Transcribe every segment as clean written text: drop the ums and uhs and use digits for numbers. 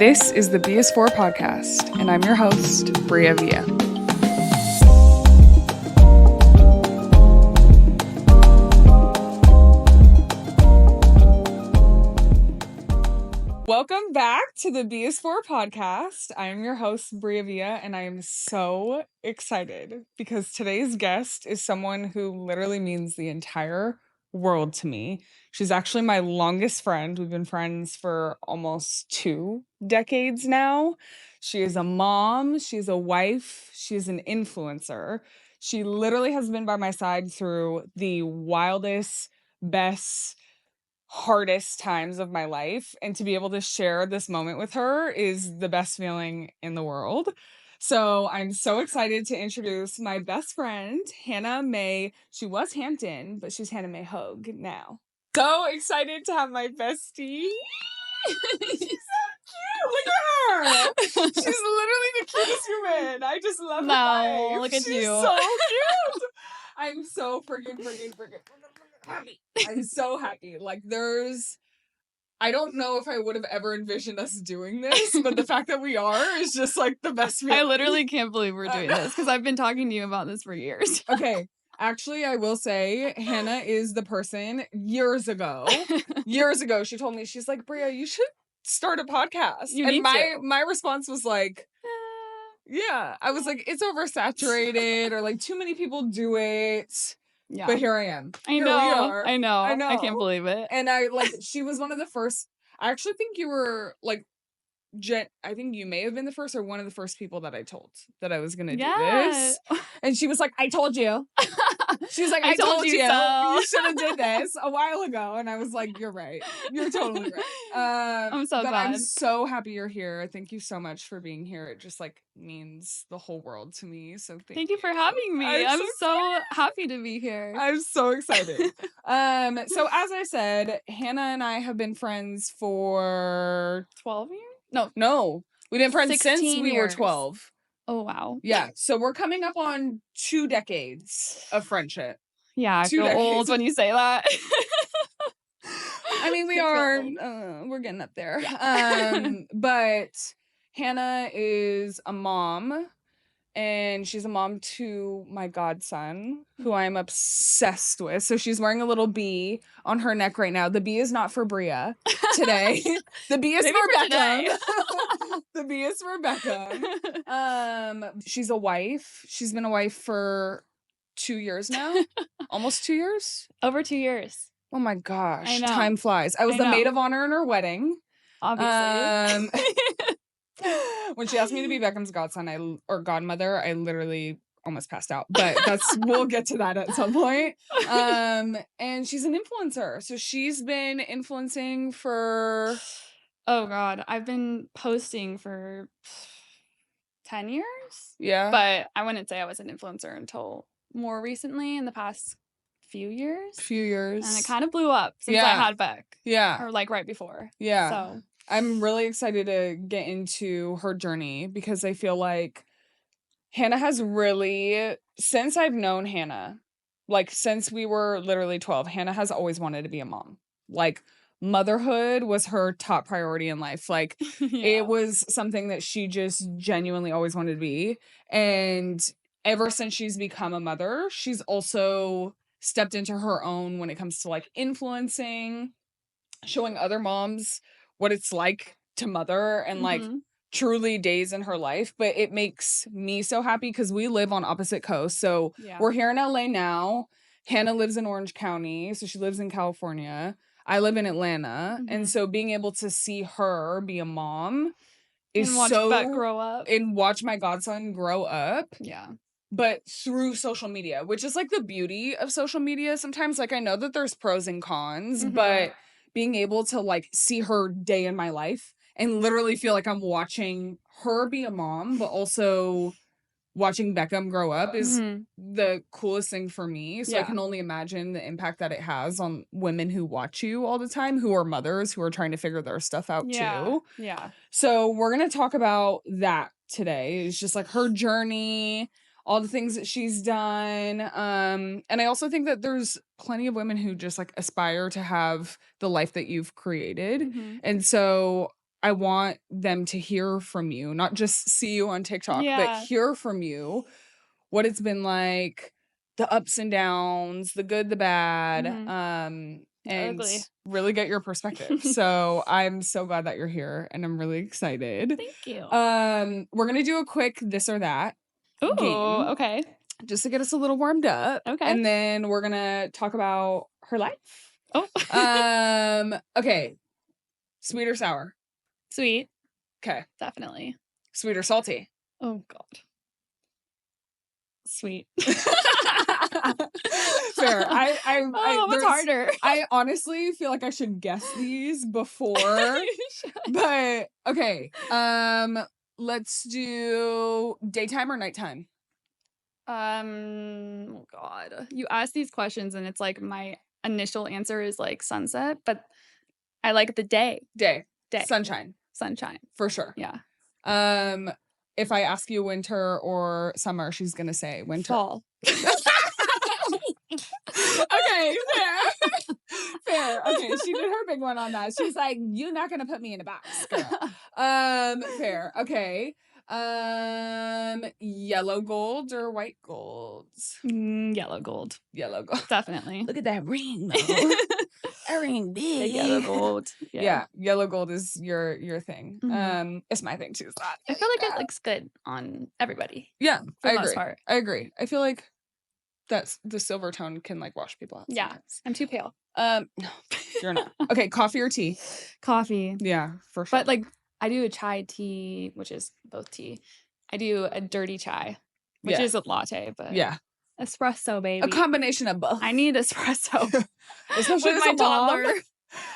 This is the thebisfor podcast, and I'm your host, Bria Villa. Welcome back to the thebisfor podcast. I am your host, Bria Villa, and I am so excited because today's guest is someone who literally means the entire world to me. She's actually my longest friend. We've been friends for almost 2 decades now. She is a mom, she's a wife, she's an influencer. She literally has been by my side through the wildest, best, hardest times of my life, and to be able to share this moment with her is the best feeling in the world. So I'm so excited to introduce my best friend, Hannah Mae. She was Hampton, but she's Hannah Mae Hoeg now. So excited to have my bestie. She's so cute. Look at her. She's literally the cutest human. I just love her. No, look at She's you. So cute. I'm so freaking happy. I'm so happy. Like, I don't know if I would have ever envisioned us doing this, but the fact that we are is just like the best feeling. I literally can't believe we're doing this because I've been talking to you about this for years. Okay. Actually, I will say Hannah is the person years ago, she told me, she's like, Bria, you should start a podcast. And my response was like, yeah. I was like, it's oversaturated, or like too many people do it. Yeah. But here I am. I Here know. we are. I know. I know. I can't believe it. And she was one of the first. I actually think you were like, I think you may have been the first or one of the first people that I told that I was going to do this. And she was like, I told you. She was like, I told you. So. You should have did this a while ago. And I was like, you're right. You're totally right. I'm so glad. I'm so happy you're here. Thank you so much for being here. It just like means the whole world to me. So thank you for having me. I'm so happy to be here. I'm so excited. So as I said, Hannah and I have been friends for 12 years? No. We've been friends since we were 12. Oh, wow. Yeah. So we're coming up on 2 decades of friendship. Yeah, I feel old when you say that. I mean, we're getting up there. Yeah. But Hannah is a mom, and she's a mom to my godson, who I'm obsessed with. So she's wearing a little bee on her neck right now. The bee is not for Bria today. The bee is for Rebecca. The bee is for Rebecca. She's a wife. She's been a wife for 2 years now. Almost 2 years? Over 2 years. Oh my gosh. I know. Time flies. I was the maid of honor in her wedding. Obviously. When she asked me to be Beckham's godson or godmother, I literally almost passed out. But we'll get to that at some point. And she's an influencer. So she's been influencing for... Oh God, I've been posting for 10 years? Yeah. But I wouldn't say I was an influencer until more recently, in the past few years. And it kind of blew up since I had Beck. Yeah. Or like right before. Yeah. So I'm really excited to get into her journey because I feel like Hannah has really, since I've known Hannah, like since we were literally 12, Hannah has always wanted to be a mom. Like, motherhood was her top priority in life. Like, It was something that she just genuinely always wanted to be. And ever since she's become a mother, she's also stepped into her own when it comes to like influencing, showing other moms what it's like to mother and like truly days in her life. But it makes me so happy because we live on opposite coasts. So we're here in LA now. Hannah lives in Orange County, so she lives in California. I live in Atlanta. And so being able to see her be a mom is and watch Beck grow up. And watch my godson grow up. Yeah. But through social media, which is like the beauty of social media. Sometimes, like, I know that there's pros and cons, but being able to like see her day in my life and literally feel like I'm watching her be a mom, but also watching Beckham grow up is the coolest thing for me. So I can only imagine the impact that it has on women who watch you all the time, who are mothers, who are trying to figure their stuff out too. Yeah. So we're going to talk about that today. It's just like her journey, all the things that she's done. And I also think that there's plenty of women who just like aspire to have the life that you've created. And so I want them to hear from you, not just see you on TikTok, but hear from you what it's been like, the ups and downs, the good, the bad, and ugly. really get your perspective. So I'm so glad that you're here, and I'm really excited. Thank you. We're gonna do a quick this or that game. Okay. Just to get us a little warmed up. Okay. And then we're gonna talk about her life. Oh. Okay. Sweet or sour? Sweet. Okay. Definitely. Sweet or salty? Oh God. Sweet. Fair. What's harder? I honestly feel like I should guess these before. But okay. Let's do daytime or nighttime? Oh God. You ask these questions and it's like my initial answer is like sunset, but I like the day. Day. Sunshine. For sure. Yeah. If I ask you winter or summer, she's gonna say winter. Fall. Okay, fair. Okay, she did her big one on that. She's like, "You're not gonna put me in a box, girl." Fair. Okay. Yellow gold or white gold? Yellow gold. Definitely. Look at that rainbow. A ring big. Yellow gold. Yeah, yellow gold is your thing. It's my thing too. So I feel like it looks good on everybody. Yeah, for the most part. I agree. I feel like that's the silver tone can like wash people out. Yeah, sometimes. I'm too pale. No, you're not. Okay, coffee or tea? Coffee. Yeah, for sure. But like I do a chai tea, which is both tea. I do a dirty chai, which is a latte, but espresso, baby. A combination of both. I need espresso. Especially with as my a toddler. mom.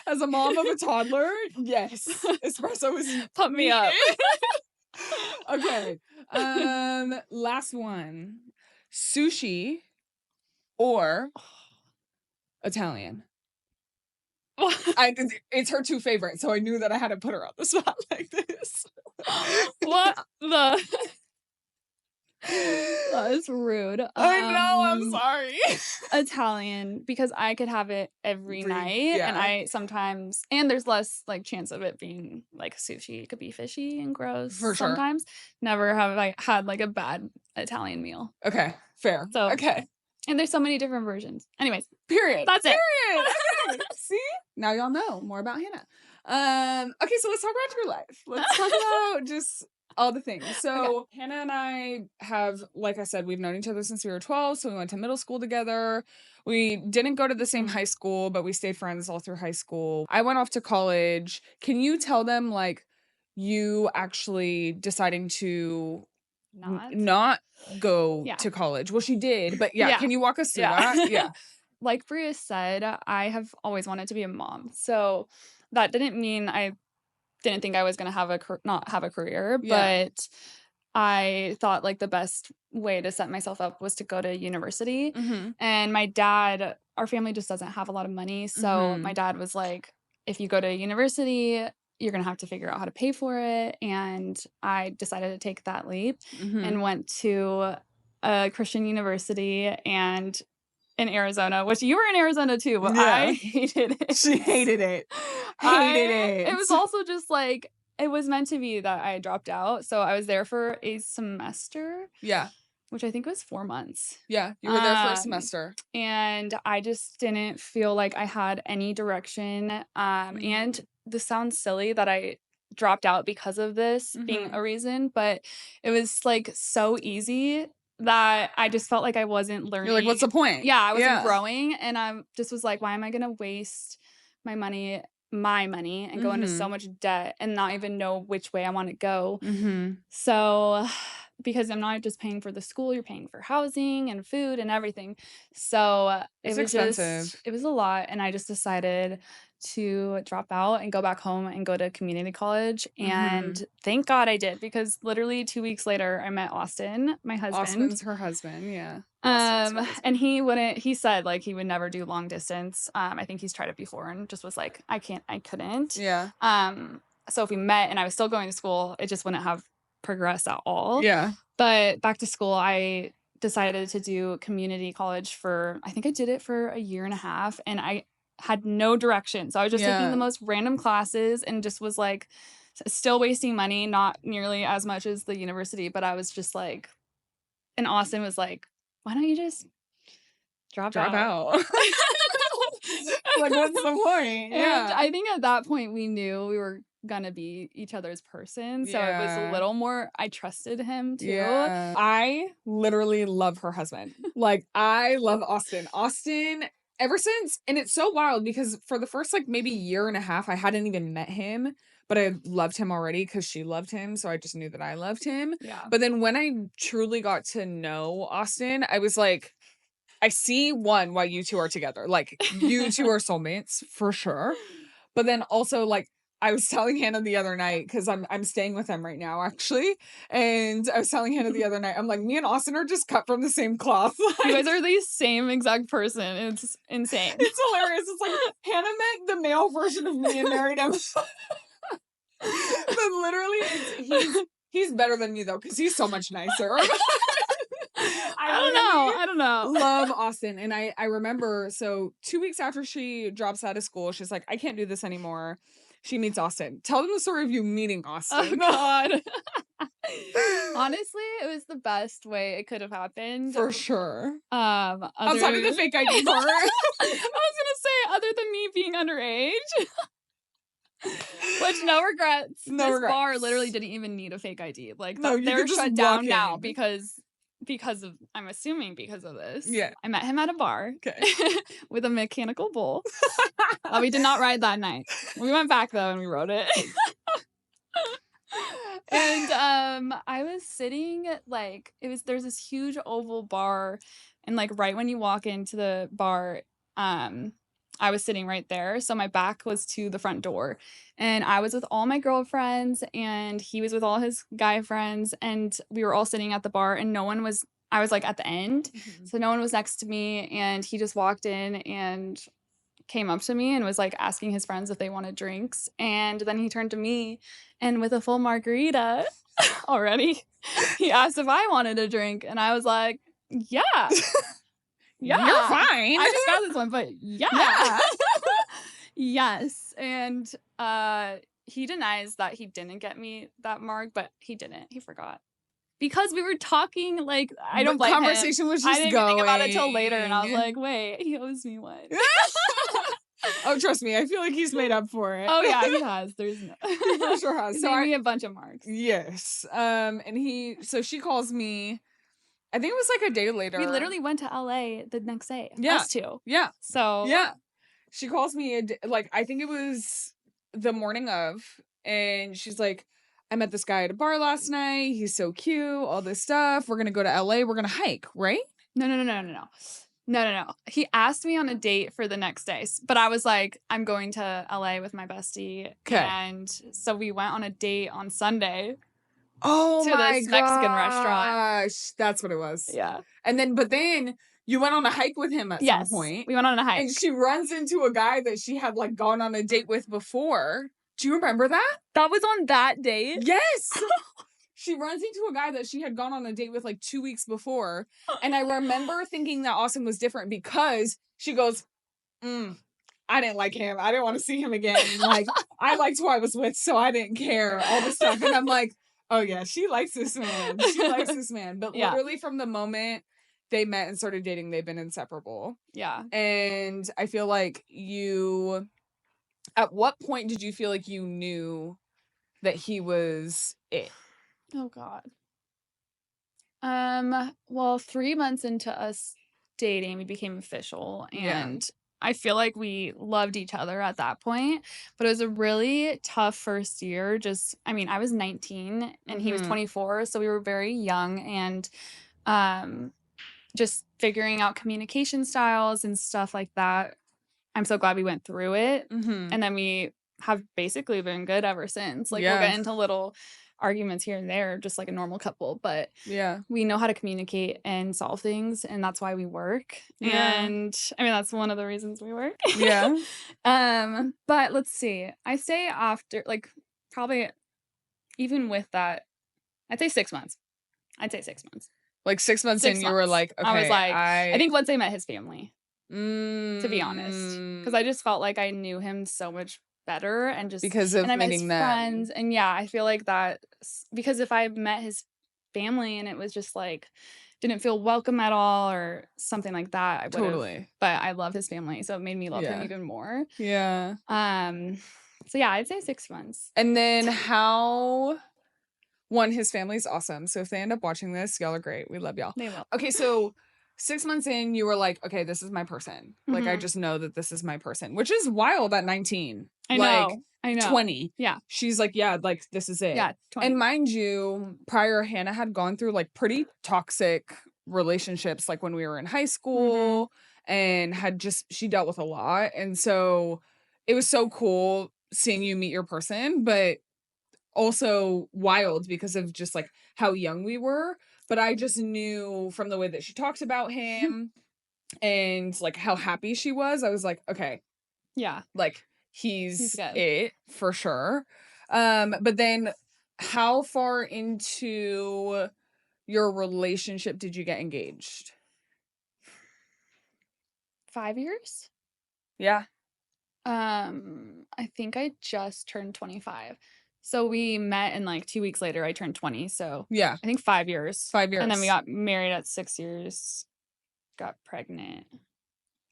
As a mom of a toddler, yes. Espresso is pump me up. Okay. Last one. Sushi or Italian? It's her two favorites, so I knew that I had to put her on the spot like this. What the? That is rude. I know, I'm sorry. Italian, because I could have it every night, and I sometimes, and there's less like chance of it being like sushi. It could be fishy and gross. For sure. Sometimes. Never have I had like a bad Italian meal. Okay, fair. So okay. And there's so many different versions. Anyways. Period. That's it. Okay. See? Now y'all know more about Hannah. Okay, so let's talk about your life. Let's talk about just all the things. So Hannah and I have, like I said, we've known each other since we were 12. So we went to middle school together. We didn't go to the same high school, but we stayed friends all through high school. I went off to college. Can you tell them, like, you actually deciding to not go to college? Well, she did, but can you walk us through that? Yeah. Like Bria said, I have always wanted to be a mom. So that didn't mean I didn't think I was going to not have a career, but I thought like the best way to set myself up was to go to university. And my dad, our family just doesn't have a lot of money. So my dad was like, if you go to university, you're going to have to figure out how to pay for it. And I decided to take that leap and went to a Christian university and in Arizona, which you were in Arizona too, but I hated it. She hated it. Hated it. It was also just like, it was meant to be that I dropped out. So I was there for a semester. Yeah. Which I think was 4 months. Yeah, you were there for a semester. And I just didn't feel like I had any direction. And this sounds silly that I dropped out because of this being a reason, but it was like so easy that I just felt like I wasn't learning. You're like, what's the point? Yeah, I wasn't growing. And I just was like, why am I going to waste my money and go into so much debt and not even know which way I want to go? So because I'm not just paying for the school, you're paying for housing and food and everything. So it was expensive. It was a lot. And I just decided to drop out and go back home and go to community college. And thank God I did, because literally 2 weeks later I met Austin, my husband. Austin's her husband, yeah. And he said like he would never do long distance. I think he's tried it before and just was like, I couldn't. Yeah. So if we met and I was still going to school, it just wouldn't have progressed at all. Yeah. But back to school, I decided to do community college I think I did it for a year and a half, and I had no direction. So I was just taking the most random classes and just was like, still wasting money, not nearly as much as the university, but I was just like, and Austin was like, why don't you just drop out? Like, what's the point? And Yeah. I think at that point we knew we were gonna be each other's person. So it was a little more, I trusted him too. Yeah. I literally love her husband. Like, I love Austin. Austin, ever since, and it's so wild because for the first like maybe year and a half, I hadn't even met him, but I loved him already because she loved him. So I just knew that I loved him. Yeah. But then when I truly got to know Austin, I was like, I see why you two are together. Like, you two are soulmates for sure. But then also, like, I was telling Hannah the other night, because I'm staying with him right now, actually. And I was telling Hannah the other night, I'm like, me and Austin are just cut from the same cloth. You guys are the same exact person. It's insane. It's hilarious. It's like Hannah met the male version of me and married him. But literally, he's better than me, though, because he's so much nicer. I don't know. Love Austin. And I remember, so 2 weeks after she drops out of school, she's like, I can't do this anymore. She meets Austin. Tell them the story of you meeting Austin. Oh, God. Honestly, it was the best way it could have happened. For sure. Outside of the fake ID part. I was gonna say, other than me being underage. Which, no regrets. This bar literally didn't even need a fake ID. Like, they're shut down now because of, I'm assuming because of this. Yeah. I met him at a bar. Okay. With a mechanical bull. We did not ride that night. We went back though and we rode it. And I was sitting like, there's this huge oval bar, and like right when you walk into the bar, I was sitting right there. So my back was to the front door, and I was with all my girlfriends and he was with all his guy friends, and we were all sitting at the bar, and I was like at the end. Mm-hmm. So no one was next to me, and he just walked in and came up to me and was like asking his friends if they wanted drinks. And then he turned to me, and with a full margarita already, he asked if I wanted a drink. And I was like, yeah. Yeah. You're fine. I just got this one, but yeah. Yes. And he denies that he didn't get me that marg, but he didn't. He forgot. Because we were talking, like, I don't blame him. The conversation was just I didn't think about it till later, and I was like, wait, he owes me one. Oh, trust me, I feel like he's made up for it. Oh, yeah, he has. There's no. He for sure has. He's made me a bunch of marks. Yes. And so she calls me, I think it was like a day later. We literally went to LA the next day. Yeah. Us two. Yeah. So. Yeah. She calls me, like, I think it was the morning of, and she's like, I met this guy at a bar last night. He's so cute, all this stuff. We're going to go to LA. We're going to hike, right? No. He asked me on a date for the next day, but I was like, I'm going to LA with my bestie. Okay. And so we went on a date on Sunday. Oh, to this Mexican restaurant. That's what it was. Yeah. But then you went on a hike with him at some point. We went on a hike. And she runs into a guy that she had like gone on a date with before. Do you remember that? That was on that date? Yes. She runs into a guy that she had gone on a date with like 2 weeks before. And I remember thinking that Austin was different because she goes, I didn't like him. I didn't want to see him again. Like, I liked who I was with, so I didn't care. All this stuff. And I'm like, oh yeah, she likes this man. She likes this man. But literally from the moment they met and started dating, they've been inseparable. Yeah. And I feel like at what point did you feel like you knew that he was it? Oh, God. Well, 3 months into us dating, we became official, and I feel like we loved each other at that point, but it was a really tough first year. I was 19 and he was 24, so we were very young, and just figuring out communication styles and stuff like that. I'm so glad we went through it. Mm-hmm. And then we have basically been good ever since. Like, we'll get into little arguments here and there, just like a normal couple, but we know how to communicate and solve things, and that's why we work. And that's one of the reasons we work. But let's see, I say after, like, probably even with that, I'd say 6 months. Like 6 months in, you were like, okay, I was like, I think once I met his family, to be honest, because I just felt like I knew him so much better and because of and I met his meeting them. friends. And yeah, I feel like that because if I met his family and it was just like didn't feel welcome at all or something like that, I would have. Totally. But I love his family, so it made me love him Yeah. even more. Yeah. So yeah, I'd say 6 months. And then his family's awesome. So if they end up watching this, y'all are great. We love y'all. They will. Okay, so 6 months in, you were like, okay, this is my person. Like, I Mhm. just know that this is my person, which is wild at 19. I Like, know. I know. 20. Yeah. She's like, yeah, like, this is it. Yeah, 20. And mind you, prior, Hannah had gone through like pretty toxic relationships, like when we were in high school, and she dealt with a lot. And so it was so cool seeing you meet your person, but also wild because of just like how young we were. But I just knew from the way that she talked about him and like how happy she was, I was like, okay, Yeah. like he's good. it for sure. But then how far into your relationship did you get engaged? 5 years? Yeah. I think I just turned 25. So we met and like 2 weeks later I turned 20. So Yeah. I think 5 years. 5 years. And then we got married at 6 years. Got pregnant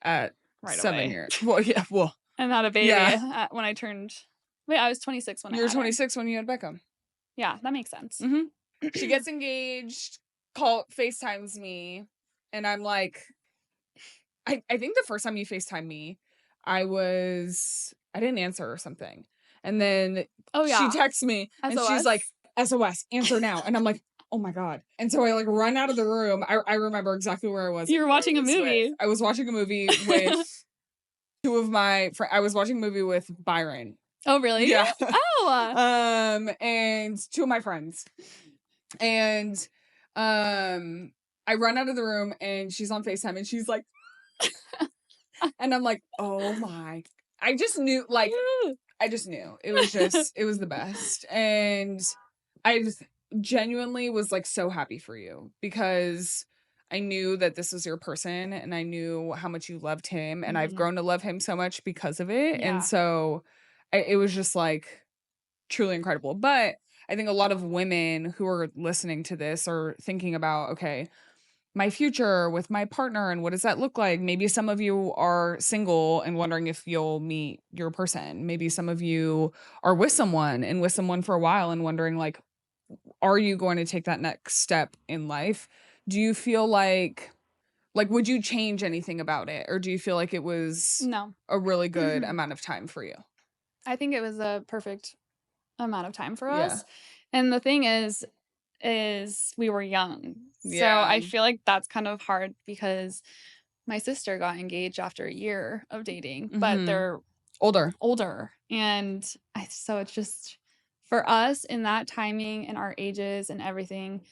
at right 7 away. years. Well, yeah. Well, And had a baby when I turned. Wait, I was 26 when you I were had him. 26 when you had Beckham. Yeah, that makes sense. She gets engaged, FaceTimes me, and I'm like, I think the first time you FaceTime me, I didn't answer or something. And then she texts me and she's like, SOS, answer now. And I'm like, oh my God. And so I like run out of the room. I remember exactly where I was. You were watching a movie. I was watching a movie with two of my friends. I was watching a movie with Byron. Oh, really? Yeah. Oh. And two of my friends. And I run out of the room and she's on FaceTime and she's like, and I'm like, oh my, I just knew, like, it was the best. And I just genuinely was like so happy for you because I knew that this was your person and I knew how much you loved him and I've grown to love him so much because of it. Yeah. And so it was just like truly incredible. But I think a lot of women who are listening to this are thinking about, okay, my future with my partner and what does that look like? Maybe some of you are single and wondering if you'll meet your person. Maybe some of you are with someone for a while and wondering like, are you going to take that next step in life? Do you feel like would you change anything about it? Or do you feel like it was a really good amount of time for you? I think it was a perfect amount of time for us. And the thing is we were young. So I feel like that's kind of hard because my sister got engaged after a year of dating, but they're older. And so it's just for us in that timing and our ages and everything,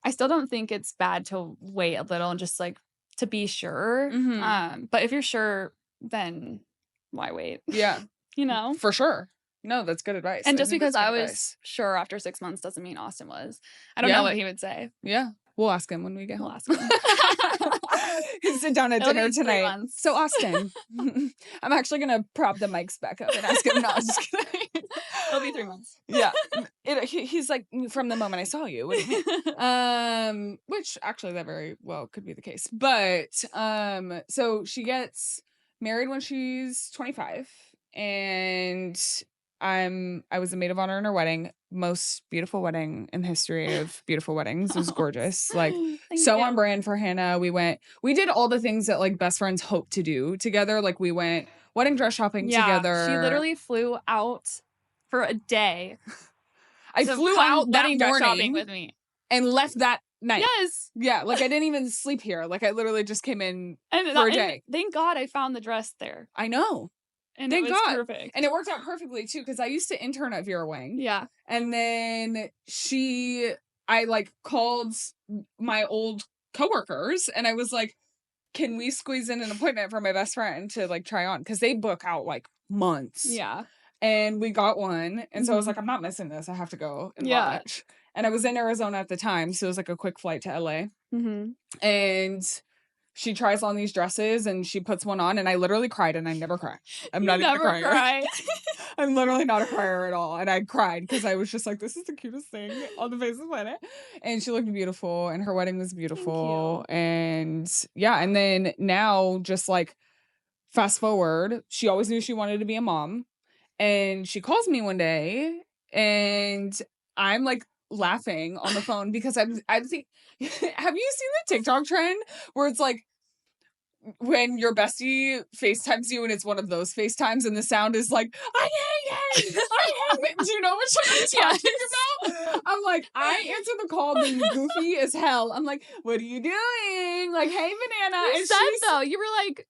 I still don't think it's bad to wait a little and just like to be sure. But if you're sure, then why wait? Yeah. You know? For sure. No, that's good advice. And just because I was sure after 6 months doesn't mean Austin was. I don't know what he would say. Yeah. We'll ask him when we get home. We'll ask him. He'll sit down at dinner tonight. So Austin, I'm actually going to prop the mics back up and ask him. No, I'm just kidding. It'll be 3 months. Yeah. He's like, from the moment I saw you. What do you mean? Which actually that very well could be the case. But so she gets married when she's 25 and I was a maid of honor in her wedding. Most beautiful wedding in the history of beautiful weddings. It was gorgeous. Like so on brand for Hannah. We did all the things that like best friends hope to do together. Like we went wedding dress shopping together. She literally flew out for a day. I flew out that morning dress shopping with me and left that night. Yes. Yeah. Like I didn't even sleep here. Like I literally just came in for a day. Thank God I found the dress there. I know. And it was perfect. And it worked out perfectly too, because I used to intern at Vera Wang. Yeah. And then I like called my old coworkers and I was like, can we squeeze in an appointment for my best friend to like try on? Because they book out like months. Yeah. And we got one. And so I was like, I'm not missing this. I have to go and watch. And I was in Arizona at the time. So it was like a quick flight to LA. And she tries on these dresses and she puts one on and I literally cried and I never cry. I'm not even crying. I'm literally not a crier at all. And I cried because I was just like, this is the cutest thing on the face of the planet. And she looked beautiful and her wedding was Thank beautiful. you. And yeah, and then now just like fast forward, she always knew she wanted to be a mom. And she calls me one day and I'm like laughing on the phone because I think have you seen the TikTok trend where it's like when your bestie FaceTimes you and it's one of those FaceTimes and the sound is like, I hate it! I hate it! Do you know what I'm talking about? I'm like, I answer the call being goofy as hell. I'm like, what are you doing? Like, hey, banana. You And said she's though, you were like,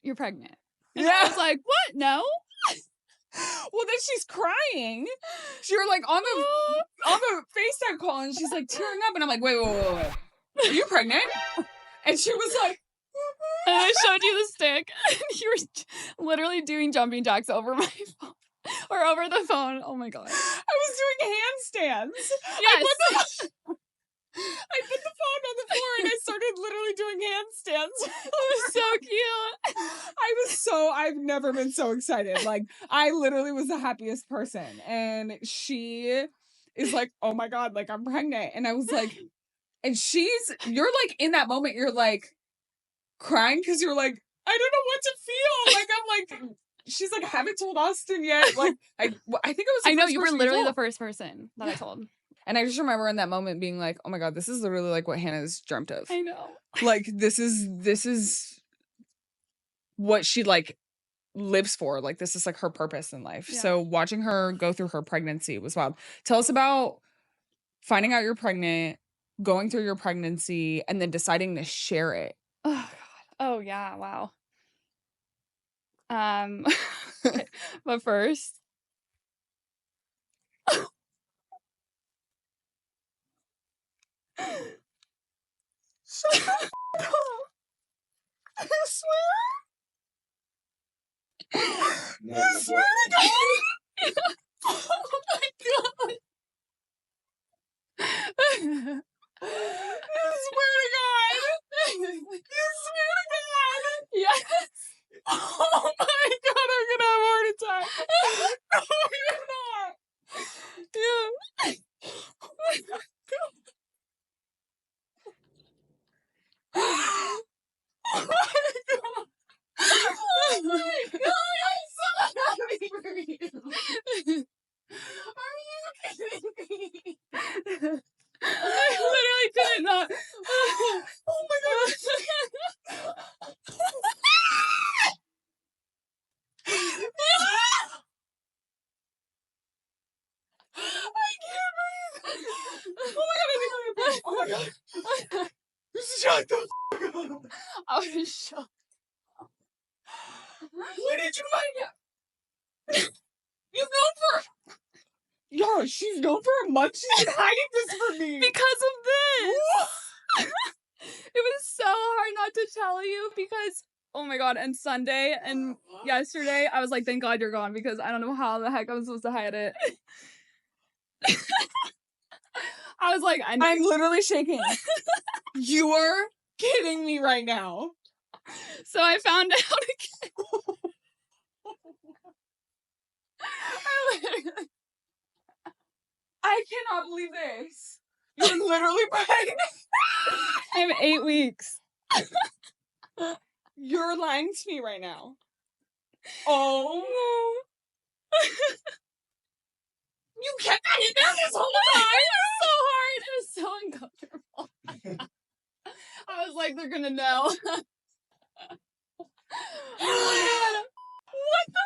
you're pregnant. And yeah. I was like, what? No? Well, then she's crying. She were like on the FaceTime call and she's like tearing up and I'm like, wait. Are you pregnant? And she was like, and I showed you the stick. And you were literally doing jumping jacks over my phone. Or over the phone. Oh my god. I was doing handstands. Yes. I put the phone on the floor and I started literally doing handstands. It was so cute. I've never been so excited. Like, I literally was the happiest person. And she is like, oh my God, like, I'm pregnant. And I was like, and you're like, in that moment, you're like crying because you're like, I don't know what to feel. Like, I'm like, she's like, haven't told Austin yet. Like, I think it was I know, you were literally the first person that I told. And I just remember in that moment being like, oh my God, this is literally like what Hannah's dreamt of. I know. Like, this is what she like lives for. Like, this is like her purpose in life. Yeah. So watching her go through her pregnancy was wild. Tell us about finding out you're pregnant, going through your pregnancy, and then deciding to share it. Oh god. Oh yeah, wow. But first. Shut the f up. I swear. I swear to God. Oh my God. I swear to God. You swear to God. Yes. Oh my God, I'm gonna have a heart attack. No, you're not. Yeah. Oh my God. Oh my God. Oh my God, I'm so happy for you. Are you kidding me? I literally couldn't not. Oh my God. I can't breathe. Oh my God, I think I'm gonna breathe. Oh my God. Shut the f up. I was shocked. When did you find out? You've known for... Yo, she's known for a month. She's been hiding this from me. Because of this. It was so hard not to tell you because, oh my God, and Sunday and yesterday, I was like, thank God you're gone because I don't know how the heck I'm supposed to hide it. I was like, I'm literally shaking. You are kidding me right now. So I found out again. I cannot believe this. You're literally pregnant. I'm 8 weeks. You're lying to me right now. Oh no. You kept that in there this whole time. It was so hard. It was so uncomfortable. I was like, they're gonna know. Oh my God. What the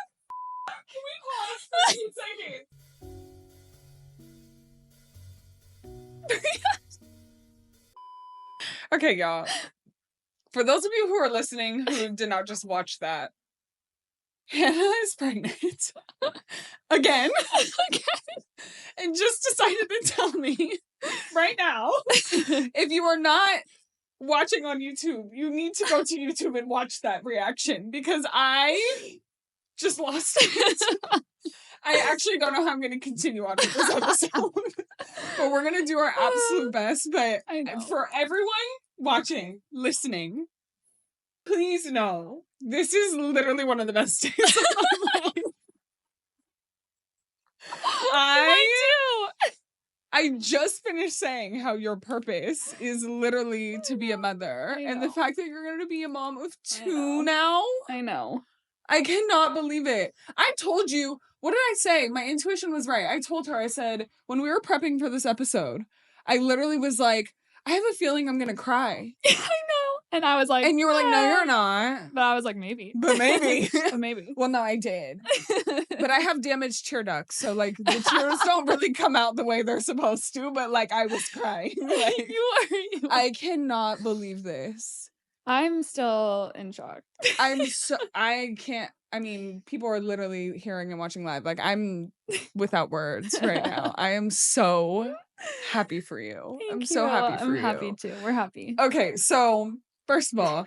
f***? Can we pause for 2 seconds? Okay, y'all. For those of you who are listening who did not just watch that, Hannah is pregnant. Again. And just decided to tell me right now. If you are not watching on YouTube, you need to go to YouTube and watch that reaction because I just lost it. I actually don't know how I'm going to continue on with this episode. But we're going to do our absolute best. But for everyone watching, listening, please know this is literally one of the best days of my life. I just finished saying how your purpose is literally to be a mother. And the fact that you're going to be a mom of 2 now. I know. I cannot believe it. I told you, what did I say? My intuition was right. I told her, I said, when we were prepping for this episode, I literally was like, I have a feeling I'm going to cry. I know. And I was like, and you were like, no, you're not. But I was like, maybe. But maybe. But maybe. Well, no, I did. But I have damaged tear ducts. So, like, the tears don't really come out the way they're supposed to. But, like, I was crying. Like, you are. I cannot believe this. I'm still in shock. I can't. I mean, people are literally hearing and watching live. Like, I'm without words right now. I am so happy for you. Thank you. So happy for you. I'm happy too. We're happy. Okay, so first of all,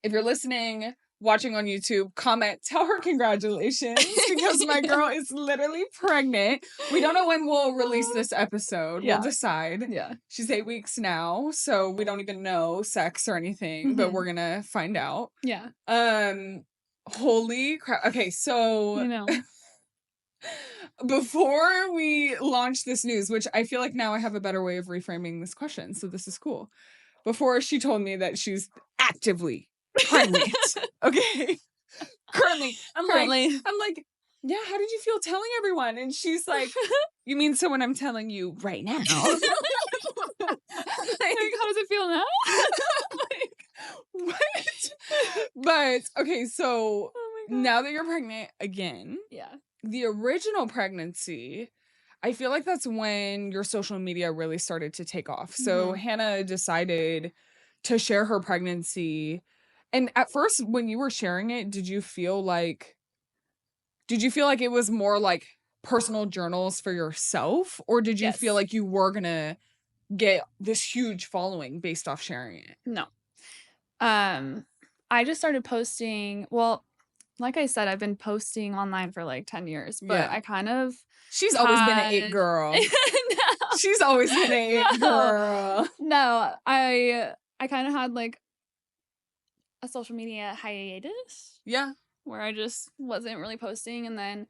if you're listening, watching on YouTube, comment, tell her congratulations because my girl is literally pregnant. We don't know when we'll release this episode. Yeah. We'll decide. Yeah. She's 8 weeks now, so we don't even know sex or anything, but we're gonna find out. Yeah. Holy crap. Okay, so You know. before we launch this news, which I feel like now I have a better way of reframing this question, so this is cool. Before she told me that she's actively pregnant. Okay. Currently. I'm like, yeah, how did you feel telling everyone? And she's like, you mean so when I'm telling you right now? Like, how does it feel now? Like, what? But okay, so now that you're pregnant again, yeah, the original pregnancy, I feel like that's when your social media really started to take off. So Hannah decided to share her pregnancy. And at first, when you were sharing it, did you feel like it was more like personal journals for yourself? Or did you feel like you were going to get this huge following based off sharing it? No. I just started posting. Well, like I said, I've been posting online for like 10 years, but I kind of. She's always been an it girl. No. She's always been an it girl. No, I kind of had like a social media hiatus. Yeah. Where I just wasn't really posting. And then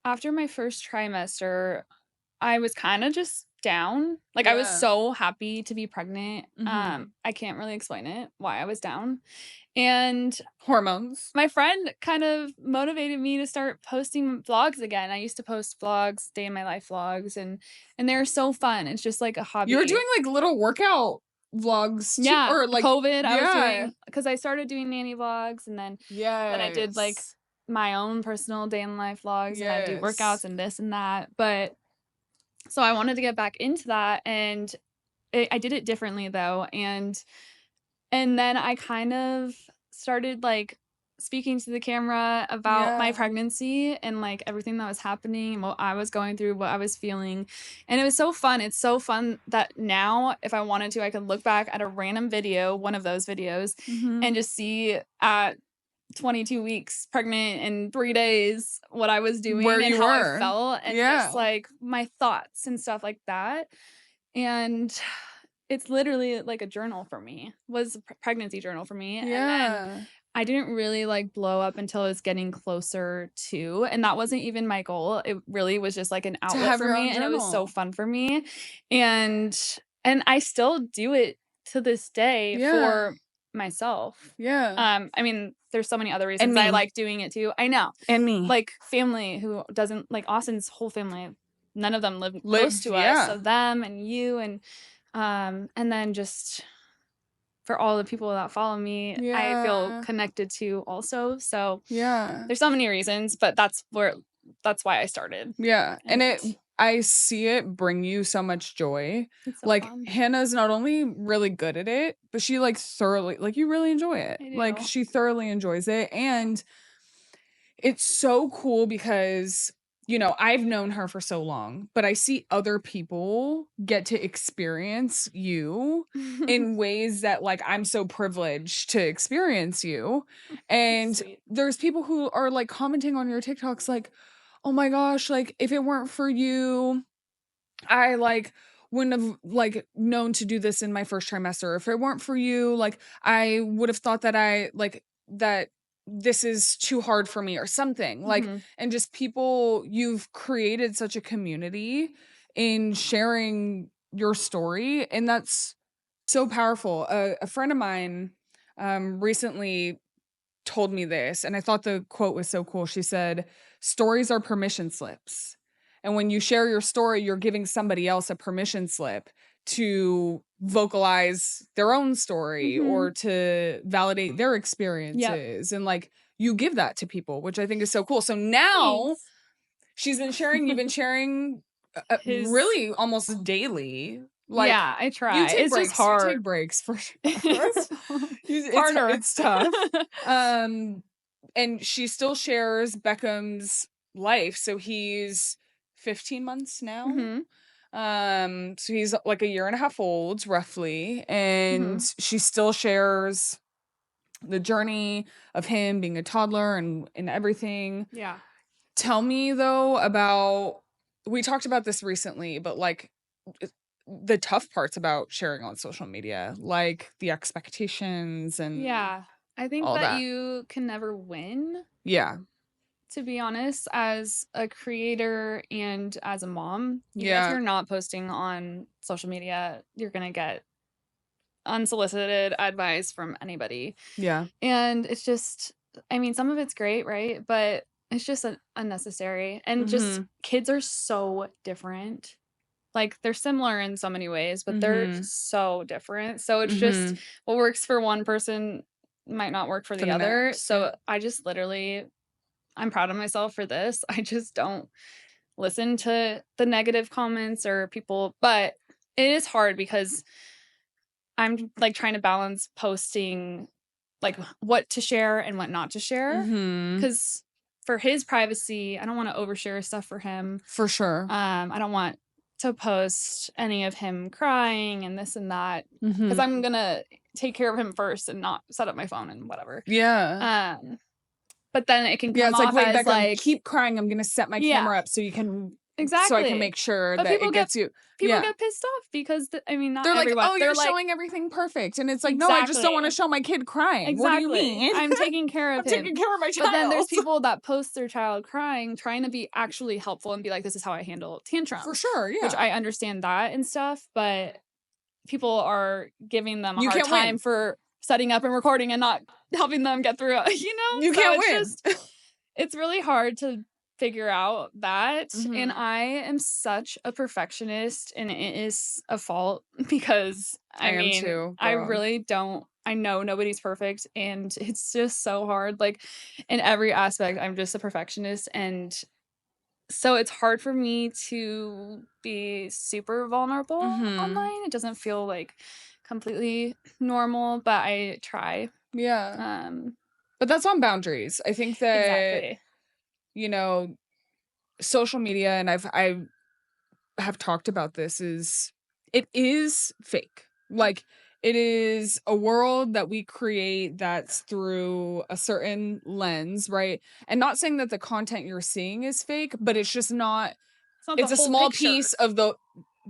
after my first trimester, I was kind of just down. Like, I was so happy to be pregnant. I can't really explain it, why I was down. And hormones. My friend kind of motivated me to start posting vlogs again. I used to post vlogs, day in my life vlogs, and they're so fun. It's just like a hobby. You were doing like little workout vlogs too, yeah, or like COVID. I was doing, because I started doing nanny vlogs, and then I did like my own personal day in life vlogs, and I do workouts and this and that. But so I wanted to get back into that, and I did it differently though, and then I kind of started like speaking to the camera about my pregnancy and like everything that was happening, what I was going through, what I was feeling. And it was so fun. It's so fun that now, if I wanted to, I could look back at a random video, one of those videos, and just see at 22 weeks pregnant in 3 days what I was doing and how I felt, and just like my thoughts and stuff like that. And it's literally like a journal for me, was a pregnancy journal for me. And then I didn't really like blow up until it was getting closer to, and that wasn't even my goal. It really was just like an outlet for me, and it was so fun for me. And I still do it to this day for myself. I mean, there's so many other reasons I like doing it too. I know. And me. Like family who doesn't, like Austin's whole family, none of them live close to us. So them and you and then just for all the people that follow me, I feel connected to also. So there's so many reasons, but that's why I started. And I see it bring you so much joy. So like fun. Hannah's not only really good at it, but she like thoroughly, like you really enjoy it. Like she thoroughly enjoys it. And it's so cool because, you know, I've known her for so long, but I see other people get to experience you in ways that like I'm so privileged to experience you. And there's people who are like commenting on your TikToks like, oh my gosh, like if it weren't for you, I like wouldn't have like known to do this in my first trimester. If it weren't for you, like I would have thought that that this is too hard for me or something. Like, and just people, you've created such a community in sharing your story. And that's so powerful. A friend of mine recently told me this, and I thought the quote was so cool. She said, "Stories are permission slips." And when you share your story, you're giving somebody else a permission slip to vocalize their own story or to validate their Yep. experiences. And like you give that to people, which I think is so cool. So now Thanks. you've been sharing His really almost daily. Like Yeah, I try. It's just you hard. take breaks for sure. It's It's harder. it's tough. And she still shares Beckham's life. So he's 15 months now. Mhm. So he's like a year and a half old, roughly, and Mhm. she still shares the journey of him being a toddler and everything. Yeah. Tell me though about, we talked about this recently, but like the tough parts about sharing on social media, like the expectations and Yeah. I think all that that. you can never win, Yeah. to be honest, as a creator and as a mom. Even if Yeah. you're not posting on social media, you're gonna get unsolicited advice from anybody. Yeah. And it's just, I mean, some of it's great, right? But it's just unnecessary. And just Mhm. kids are so different. Like they're similar in so many ways, but they're Mhm. so different. So it's just Mhm. what works for one person might not work for For the the other. next. Yeah. So I just literally, I'm proud of myself for this. I just don't listen to the negative comments or people, but it is hard because I'm like trying to balance posting like what to share and what not to share. Mhm. Because for his privacy, I don't want to overshare stuff for him. For sure. I don't want to post any of him crying and this and that because Mhm. I'm gonna take care of him first and not set up my phone and whatever. Yeah. But then it can Yeah, come it's like, off "Wait, as Beckham, like, keep crying. I'm gonna set my yeah, camera up so I can exactly. make sure But that it gets you." people Yeah. get pissed off because I mean, not They're like, everyone. "Oh, They're you're like, showing everything perfect." And it's like, "No, I just don't wanna exactly. show my kid crying. What do you Exactly. mean? I'm taking care I'm of him. taking care of my But then there's child." people that post their child crying, trying to be actually helpful and be like, this is how I handle For tantrums, sure, which yeah. I understand that and stuff. But people are giving them a You hard can't time win. for setting up and recording and not helping them get through it, You So can't it's win. just, it's really hard to figure out that. And Mhm. I am such a perfectionist, and it is a fault because I I am mean, too, I girl. really don't. I know nobody's perfect, and it's just so hard. Like in every aspect, I'm just a perfectionist. And so it's hard for me to be super vulnerable Mhm. online. It doesn't feel like completely normal, but I try. Yeah. Um, But that's on boundaries. I think that, exactly. you know, social media, and I have talked about this, is it is fake. Like it is a world that we create that's through a certain lens, right? And not saying that the content you're seeing is fake, but it's just not, It's not the it's a whole small picture. piece of the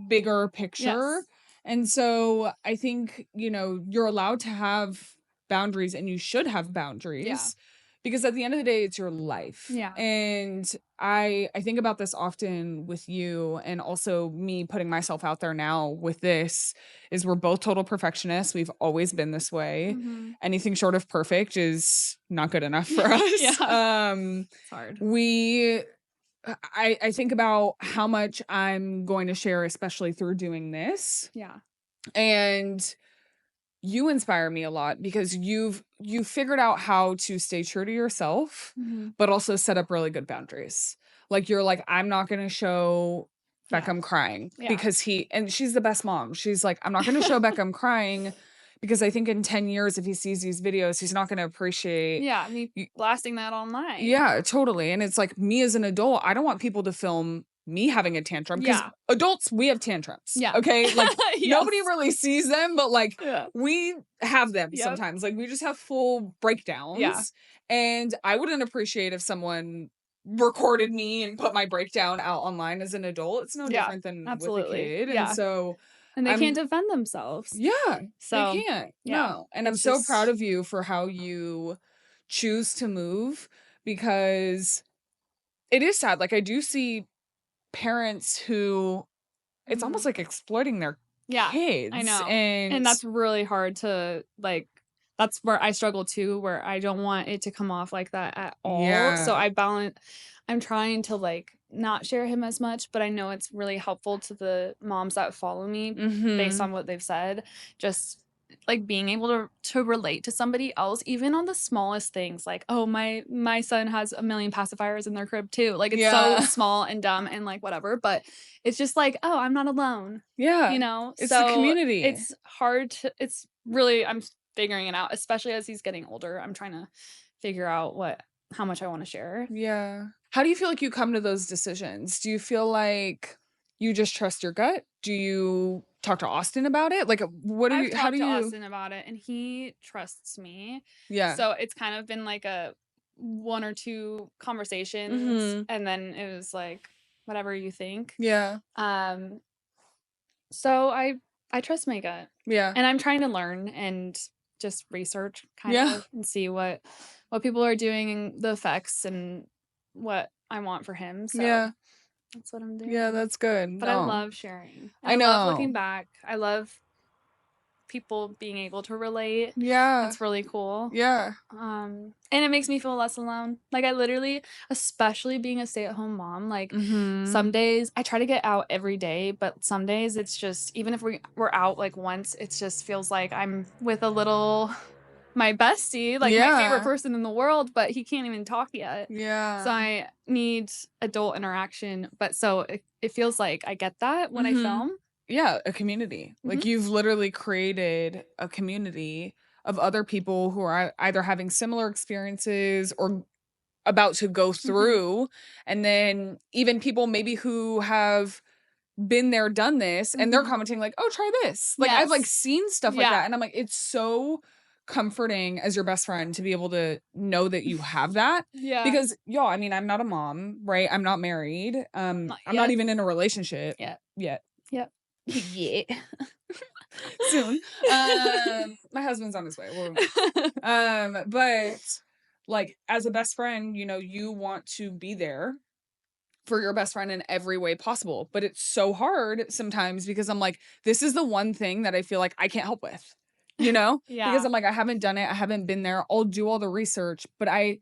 bigger picture. Yes. And so I think, you're allowed to have boundaries and you should have Yeah. boundaries because at the end of the day, it's your life. Yeah. And I think about this often with you, and also me putting myself out there now with this, is we're both total perfectionists. We've always been this way. Mhm. Anything short of perfect is not good enough for us. Yeah. It's hard. We I think about how much I'm going to share, especially through doing this. Yeah. And you inspire me a lot because you've figured out how to stay true to yourself, Mhm. but also set up really good boundaries. Like you're like, I'm not gonna show Yeah. Beckham crying Yeah. because and she's the best mom. She's like, I'm not gonna show Beckham crying because I think in 10 years, if he sees these videos, he's not gonna appreciate. Yeah, me blasting that online. Yeah, totally. And it's like me as an adult, I don't want people to film me having a tantrum because Yeah. adults, we have tantrums. Yeah. Okay. Like nobody Yes. really sees them, but like Yeah. we have them Yep. sometimes. Like we just have full breakdowns. Yeah. And I wouldn't appreciate if someone recorded me and put my breakdown out online as an adult. It's no Yeah. different than with a Absolutely. kid. And Yeah. so And they can't I'm, defend themselves. yeah, they So, can't. yeah. No. And I'm It's so proud just of you for how you choose to move because it is sad. Like I do see parents who it's almost like exploiting their kids. I know. And that's really hard to, like, that's where I struggle too, where I don't want it to come off like that at all. So I'm trying to, like, not share him as much, but I know it's really helpful to the moms that follow me based on what they've said. Just like being able to relate to somebody else, even on the smallest things, like, oh, my son has a million pacifiers in their crib too. Like, it's so small and dumb and like whatever, but it's just like, oh, I'm not alone. You know? It's the community. It's hard to, it's really, I'm figuring it out, especially as he's getting older. I'm trying to figure out how much I want to share. Yeah. How do you feel like you come to those decisions? Do you feel like you just trust your gut? Do you talk to Austin about it? Like, I've talked to Austin about it, and he trusts me. Yeah. So it's kind of been like a 1 or 2 conversations, and then it was like, whatever you think. Yeah. So I trust my gut. Yeah. And I'm trying to learn and just research kind of and see what people are doing and the effects and what I want for him. So that's what I'm doing. Yeah, that's good. But I love sharing. I know. I love looking back. I love people being able to relate. Yeah. That's really cool. Yeah. And it makes me feel less alone. Like, I literally, especially being a stay-at-home mom, like, some days I try to get out every day, but some days it's just, even if we're out like once, it just feels like I'm with my bestie, like my favorite person in the world, but he can't even talk yet. Yeah. So I need adult interaction. But so it feels like I get that when I film. Yeah, a community. Like, you've literally created a community of other people who are either having similar experiences or about to go through. And then even people maybe who have been there, done this, and they're commenting like, oh, try this. Like, I've like seen stuff like that. And I'm like, it's so comforting as your best friend to be able to know that you have that. Because y'all, I mean, I'm not a mom, right? I'm not married. I'm not even in a relationship yet. Yep. Yeah. Soon. My husband's on his way. But like, as a best friend, you know, you want to be there for your best friend in every way possible. But it's so hard sometimes because I'm like, this is the one thing that I feel like I can't help with, you know? Because I'm like, I haven't done it. I haven't been there. I'll do all the research, but I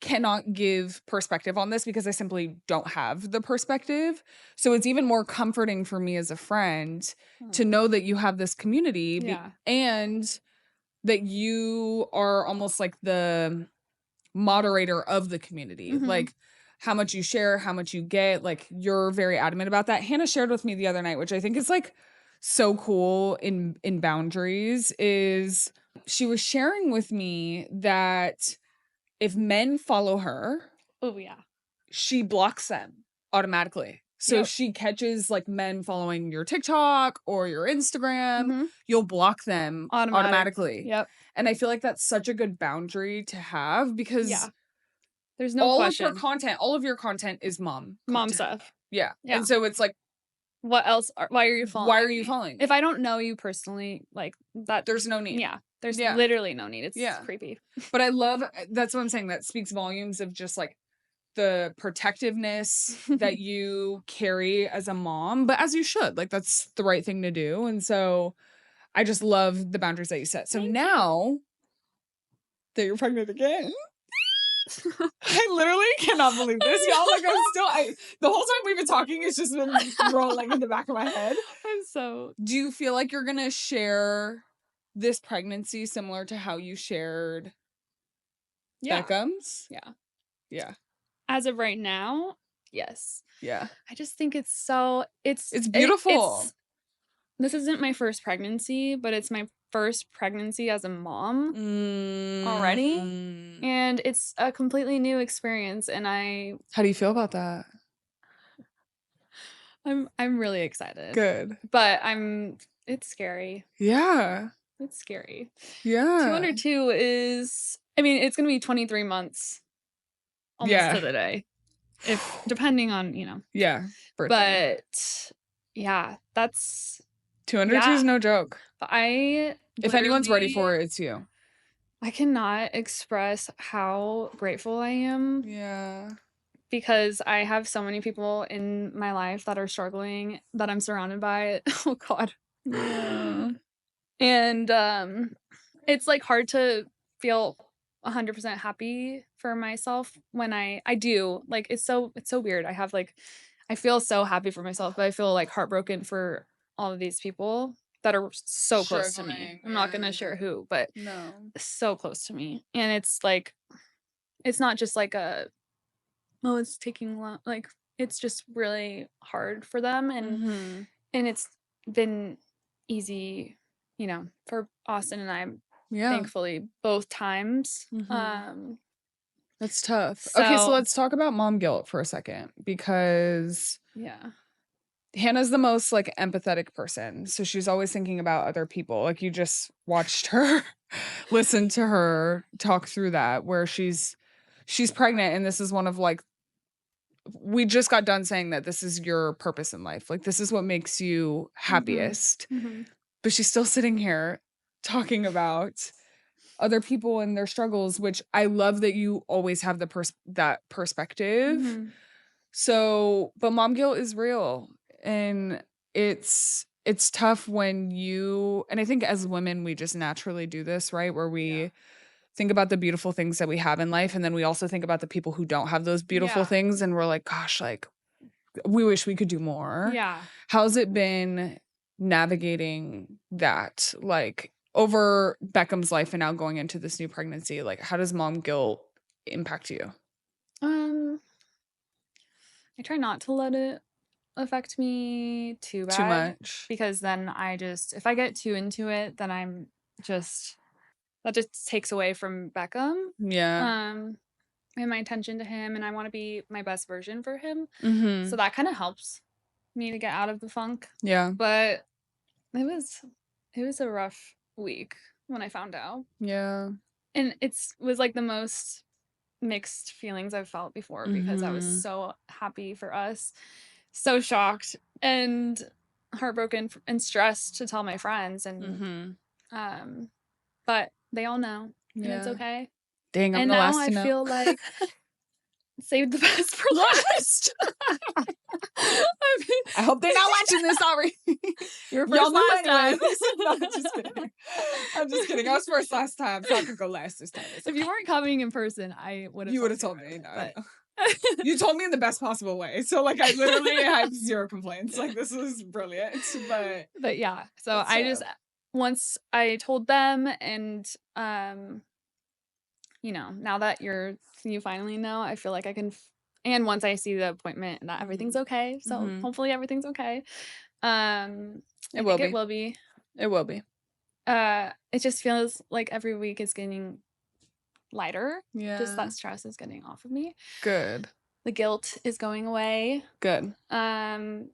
cannot give perspective on this because I simply don't have the perspective. So it's even more comforting for me as a friend to know that you have this community and that you are almost like the moderator of the community. Like, how much you share, how much you get, like, you're very adamant about that. Hannah shared with me the other night, which I think is like so cool in boundaries, is she was sharing with me that if men follow her, she blocks them automatically. So if she catches like men following your TikTok or your Instagram, you'll block them automatically. Yep. And I feel like that's such a good boundary to have because there's no question. All of your content is mom stuff. Yeah. And so it's like, what else? Why are you following? Why are you following? If I don't know you personally, like that, there's no need. Yeah. There's literally no need. It's creepy. But I love, that's what I'm saying. That speaks volumes of just like the protectiveness that you carry as a mom, but as you should, like, that's the right thing to do. And so I just love the boundaries that you set. So now that you're pregnant again, I literally cannot believe this, y'all. Like, the whole time we've been talking, it's just been rolling in the back of my head. Do you feel like you're gonna share this pregnancy similar to how you shared Beckham's? Yeah. As of right now, yes. Yeah. I just think it's beautiful. This isn't my first pregnancy, but it's my first pregnancy as a mom already. And it's a completely new experience. And how do you feel about that? I'm really excited. Good. But it's scary. Yeah. It's scary. Yeah. 2 under 2 is, I mean, it's going to be 23 months almost to the day. If depending on, you know. Yeah. Birthday. But yeah, that's 2 under 2 is no joke. But if anyone's ready for it, it's you. I cannot express how grateful I am. Yeah. because I have so many people in my life that are struggling that I'm surrounded by. Oh God. Yeah. And it's like hard to feel 100% happy for myself when I do. Like it's so weird. I feel so happy for myself, but I feel like heartbroken for all of these people that are so close to me. Struggling, I'm not gonna share who, but No. so close to me. And it's like it's not just like oh, it's taking long, like it's just really hard for them, Mhm. and it's been easy, for Austin and I, Yeah. thankfully, both times. Mhm. That's tough. Okay, so So let's talk about mom guilt for a second because yeah. Hannah's the most, like, empathetic person, so she's always thinking about other people. Like, you just watched her listen to her talk through that where she's pregnant, and this is one of, like, we just got done saying that this is your purpose in life. Like, this is what makes you Mhm. happiest. Mhm. But she's still sitting here talking about other people and their struggles, which I love that you always have that perspective. Mhm. So, but mom guilt is real, and it's tough when and I think as women we just naturally do this, right? Where we think about the beautiful things that we have in life, and then we also think about the people who don't have those beautiful Yeah. things, and we're like, gosh, like we wish we could do more. Yeah. How's it been navigating that, like, over Beckham's life and now going into this new pregnancy? Like, how does mom guilt impact you? Um, I try not to let it affect me too Too bad much? because then if I get too into it, then just that just takes away from Beckham. Yeah. Um, and my attention to him, and I want to be my best version for him. So Mhm. that kind of helps me to get out of the funk. Yeah. But it was a rough week when I found out. Yeah. And was like the most mixed feelings I've felt before because I was Mhm. so happy for us, so shocked and heartbroken and stressed to tell my friends, and Mhm. um but they all know, and it's Yeah. okay. Dang, I'm And the now last I to know. feel like saved the best for last. I mean, I hope they're not watching this already. you were Y'all first knew last anyways. time. No, just kidding. I'm just kidding. I was first last time, so I could go last this time. It's If you okay. weren't coming in person, I would have You would told have you told right me. away. No, I But know. You told me in the best possible way. So, like, I literally have zero complaints. Like, this is brilliant. But but yeah, so it's I just once I told them, and now that you finally know, I feel like I can and once I see the appointment and that everything's okay. So Mhm. hopefully everything's okay. It I will think it be. will be. It will be. It just feels like every week is getting lighter. Just Yeah. that stress is getting off of me. Good. The guilt is going away. Good. And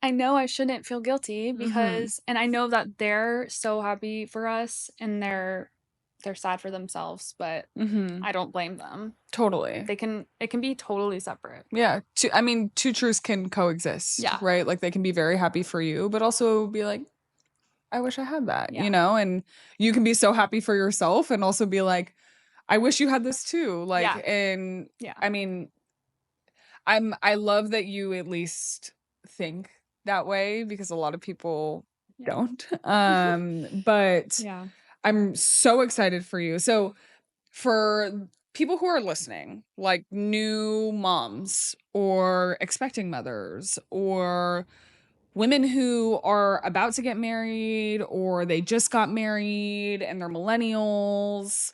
I know I shouldn't feel guilty Mhm. and I know that they're so happy for us and they're sad for themselves, but Mhm. I don't blame them. Totally. It can be totally separate. Yeah. I mean, two truths can coexist, Yeah. right? Like, they can be very happy for you, but also be like, I wish I had that, Yeah. And you can be so happy for yourself and also be like, I wish you had this too. Like, Yeah. and Yeah. I mean, I love that you at least think that way because a lot of people Yeah. don't. But Yeah. I'm so excited for you. So for people who are listening, like new moms or expecting mothers or women who are about to get married or they just got married and they're millennials,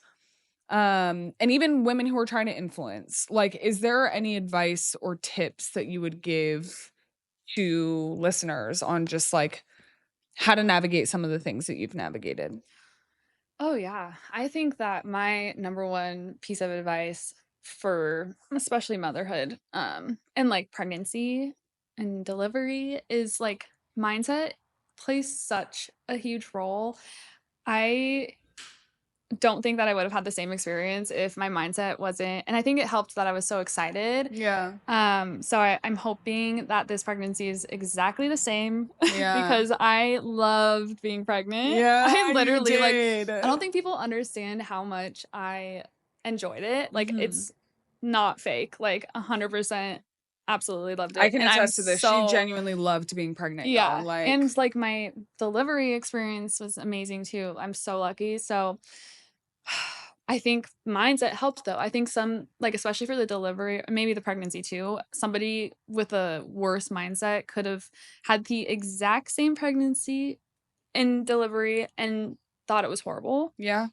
and even women who are trying to influence, like, is there any advice or tips that you would give to listeners on just like how to navigate some of the things that you've navigated? Oh yeah. I think that my number one piece of advice for especially motherhood, and like pregnancy and delivery is like mindset plays such a huge role. I don't think that I would have had the same experience if my mindset wasn't, and I think it helped that I was so excited. Yeah. So I'm hoping that this pregnancy is exactly the same Yeah. because I loved being pregnant. I Yeah, you literally like did. I don't think people understand how much I enjoyed it. Like Mhm. not fake, like 100% absolutely loved I it, can and I'm attest to this. She so genuinely loved being pregnant, y'all. yeah, Like, and, like, my delivery experience was amazing too. I'm so lucky, so I think mindset helped though. I think some like, especially for the delivery, maybe the pregnancy too, somebody with a worse mindset could have had the exact same pregnancy and delivery and thought it was horrible. yeah.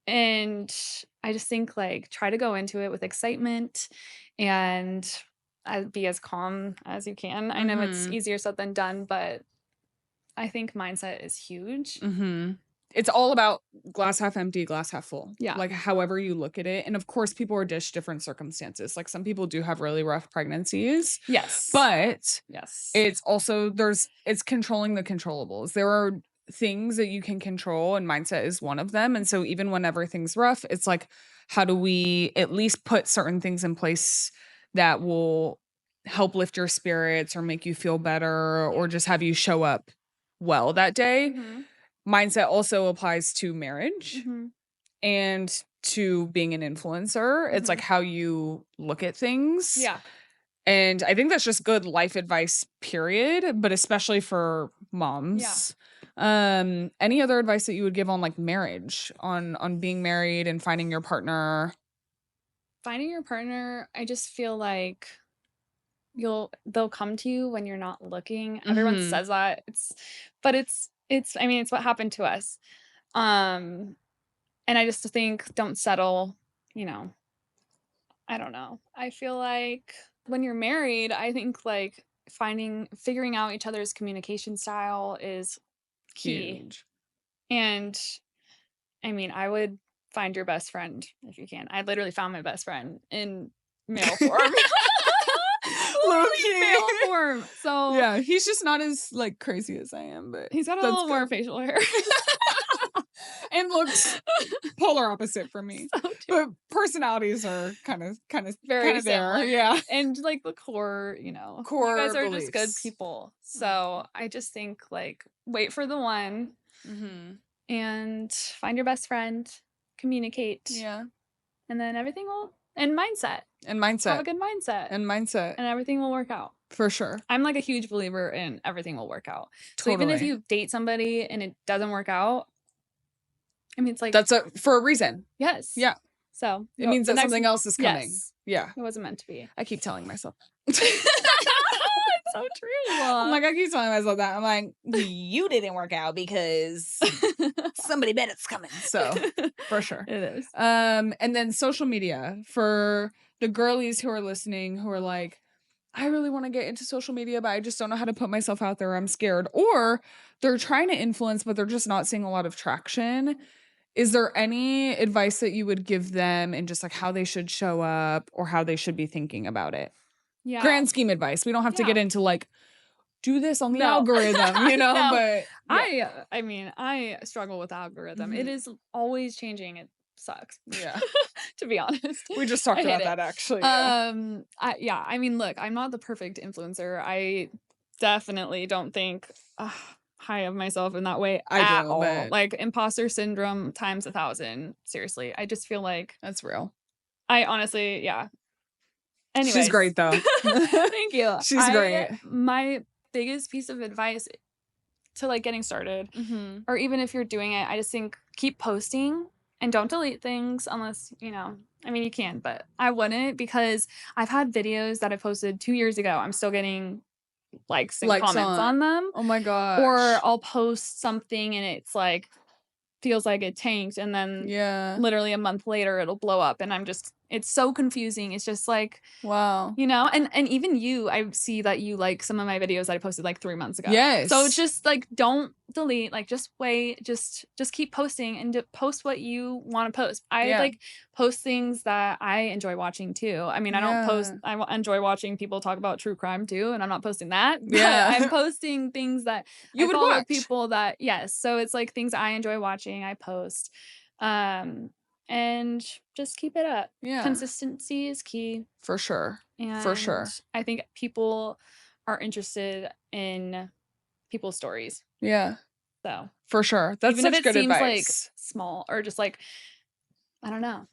And I just think, like, try to go into it with excitement and, be as calm as you can. I know it's Mhm. easier said than done, but I think mindset is huge. Mhm. It's all about glass half empty, glass half full. Yeah. Like, however you look at it, and of course, people are dished different circumstances. Like, some people do have really rough pregnancies, Yes. but Yes. it's also it's controlling the controllables. There are things that you can control, and mindset is one of them, and so even when everything's rough, it's like, how do we at least put certain things in place that will help lift your spirits or make you feel better or just have you show up well that day? Mhm. Mindset also applies to marriage Mhm. and to being an influencer. It's like Mhm. how you look at things. Yeah. And I think that's just good life advice, period, but especially for Yeah. moms. Any other advice that you would give on like marriage, on being married and finding your partner? Finding your partner, I just feel like they'll come to you when you're not looking. Everyone Mhm. says that. It's I mean, it's what happened to us. Um, and I just think don't settle, you know. I don't know. I feel like when you're married, I think like figuring out each other's communication style is key. Huge. And I mean, I would find your best friend if you can. I literally found my best friend in male form. Low Literally key. male form. So Yeah, he's just not as like crazy as I am, but he's got a that's little more good. facial hair. And looks polar opposite from me. So too. But personalities are Very there. similar. Yeah. And like the core, you guys Core are just good beliefs. people. So I just think like wait for the one Mhm. and find your best friend, communicate, Yeah. and then everything will and mindset. And Have mindset. a good mindset And mindset. and everything will work out. For sure. I'm like a huge believer in everything will work out. So even if Totally. you date somebody and it doesn't work out, I mean, it's like, That's for a reason. yes. Yeah. So It means the that next, something else is coming. yes, Yeah. it wasn't meant to be. I keep telling myself. It's so true. I'm like, I keep telling myself that. I'm like, you didn't work out because somebody bet it's coming. So for sure. It is. And then social media for the girlies who are listening who are like, I really want to get into social media, but I just don't know how to put myself out there. I'm scared. Or they're trying to influence, but they're just not seeing a lot of traction. Is there any advice that you would give them in just like how they should show up or how they should be thinking about it? Yeah. Grand scheme advice. We don't have to get into like, do this on the No. algorithm, No. but yeah. I mean, I struggle with algorithm. It Mhm. is always changing. It sucks. Yeah. To be honest. We just I talked hate about it. that actually. Yeah. I mean, look, I'm not the perfect influencer. I definitely don't think high of myself in that way I at do, all. but Like imposter syndrome times 1,000. Seriously. I just feel like that's real. I honestly, yeah. She's Anyways. great though. Thank you. She's great. My biggest piece of advice to like getting started, Mhm. or even if you're doing it, I just think keep posting and don't delete things unless, I mean, you can, but I wouldn't because I've had videos that I posted 2 years ago. I'm still getting likes and Likes comments on on. them. Oh my gosh. Or I'll post something and it's like, feels like it tanked. And then Yeah. literally a month later, it'll blow up. And it's so confusing. It's just like, Wow. and even you, I see that you like some of my videos that I posted like 3 months ago. Yes. So it's just like, don't delete, like just wait, just keep posting and post what you want to post. I like post things that I enjoy watching too. I mean, I don't post, enjoy watching people talk about true crime too, and I'm not posting that. But I'm posting things that You I would follow watch. people that, yes. So it's like things I enjoy watching, I post. And just keep it up. Yeah. Consistency is key. For sure. And For sure. I think people are interested in people's stories. Yeah. So for sure. That's even if such it good seems advice. like small or just like, I don't know.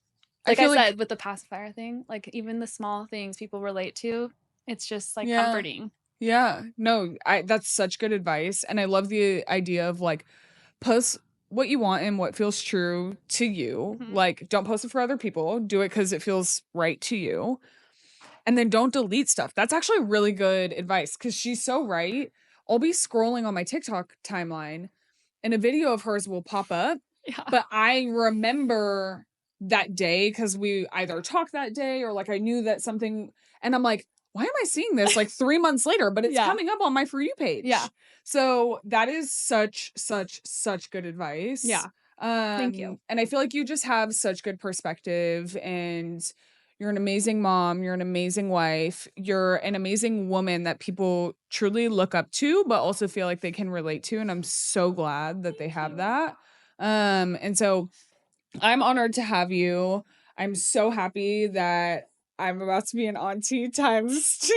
Like I said, with the pacifier thing, like even the small things people relate to, it's just like comforting. Yeah. No, that's such good advice. And I love the idea of like post what you want and what feels true to you. Like, don't post it for other people. Do it because it feels right to you. And then don't delete stuff. That's actually really good advice because she's so right. I'll be scrolling on my TikTok timeline and a video of hers will pop up. Yeah. But I remember that day because we either talked that day or like I knew that something, and I'm like, why am I seeing this like 3 months later? But it's coming up on my For You page. Yeah. So that is such good advice. Yeah. Thank you. And I feel like you just have such good perspective, and you're an amazing mom. You're an amazing wife. You're an amazing woman that people truly look up to, but also feel like they can relate to. And I'm so glad that they have that. And so I'm honored to have you. I'm so happy that I'm about to be an auntie times 2.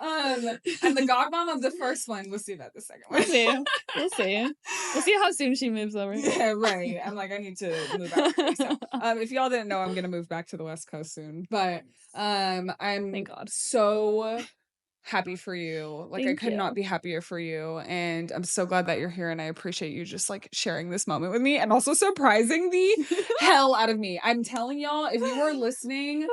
I'm the godmom of the first one. We'll see about the second one. We'll see how soon she moves over. Yeah, right. I'm like, I need to move out. So, if y'all didn't know, I'm gonna move back to the West Coast soon. But I'm Thank God. so happy for you. Like, Thank I could you. not be happier for you. And I'm so glad that you're here, and I appreciate you just like sharing this moment with me and also surprising the hell out of me. I'm telling y'all, if you are listening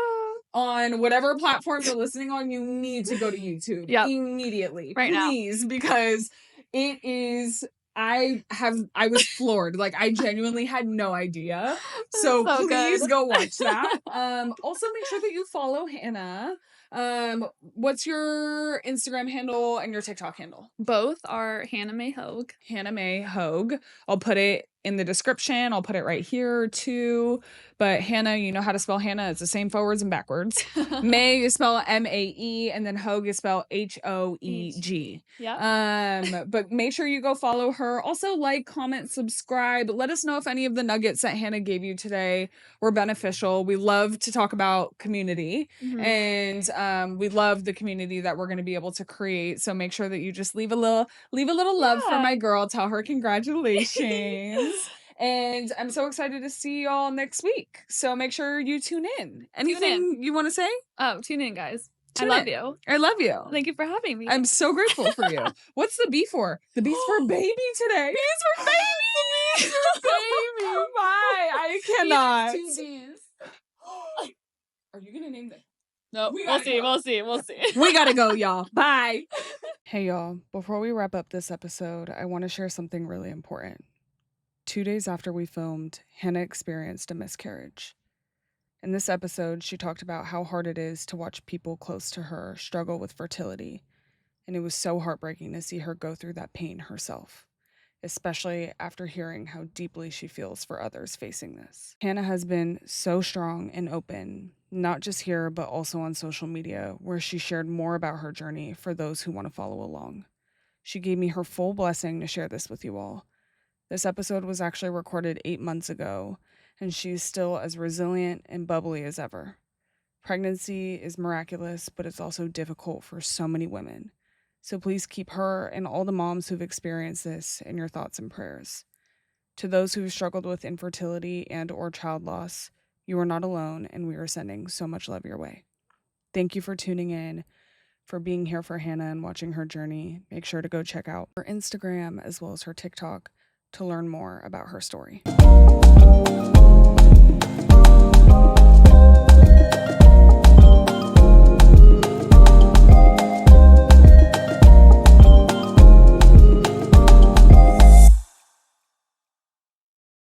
on whatever platform you're listening on, you need to go to YouTube immediately. Right please, now. Because it is, I was floored. Like, I genuinely had no idea. So please good. go watch that. Also make sure that you follow Hannah. What's your Instagram handle and your TikTok handle? Both are Hannah May Hoeg. Hannah May Hoeg. I'll put it in the description. I'll put it right here too. But Hannah, you know how to spell Hannah. It's the same forwards and backwards. May is spelled M-A-E, and then Hoeg is spelled H-O-E-G. Yeah. But make sure you go follow her. Also, like, comment, subscribe. Let us know if any of the nuggets that Hannah gave you today were beneficial. We love to talk about community, and we love the community that we're going to be able to create. So make sure that you just leave a little love for my girl. Tell her congratulations. And I'm so excited to see y'all next week. So make sure you tune in. Anything you want to say? Oh, tune in, guys. I love you. I love you. Thank you for having me. I'm so grateful for you. What's the B for? The B's for baby today. B's for baby. B's for baby. Bye. I cannot. 2 B's. Are you gonna name them? No, we'll see. We gotta go, y'all. Bye. Hey, y'all. Before we wrap up this episode, I want to share something really important. 2 days after we filmed, Hannah experienced a miscarriage. In this episode, she talked about how hard it is to watch people close to her struggle with fertility, and it was so heartbreaking to see her go through that pain herself, especially after hearing how deeply she feels for others facing this. Hannah has been so strong and open, not just here, but also on social media, where she shared more about her journey for those who want to follow along. She gave me her full blessing to share this with you all. This episode was actually recorded 8 months ago, and she's still as resilient and bubbly as ever. Pregnancy is miraculous, but it's also difficult for so many women. So please keep her and all the moms who've experienced this in your thoughts and prayers. To those who've struggled with infertility and or child loss, you are not alone, and we are sending so much love your way. Thank you for tuning in, for being here for Hannah and watching her journey. Make sure to go check out her Instagram as well as her TikTok to learn more about her story.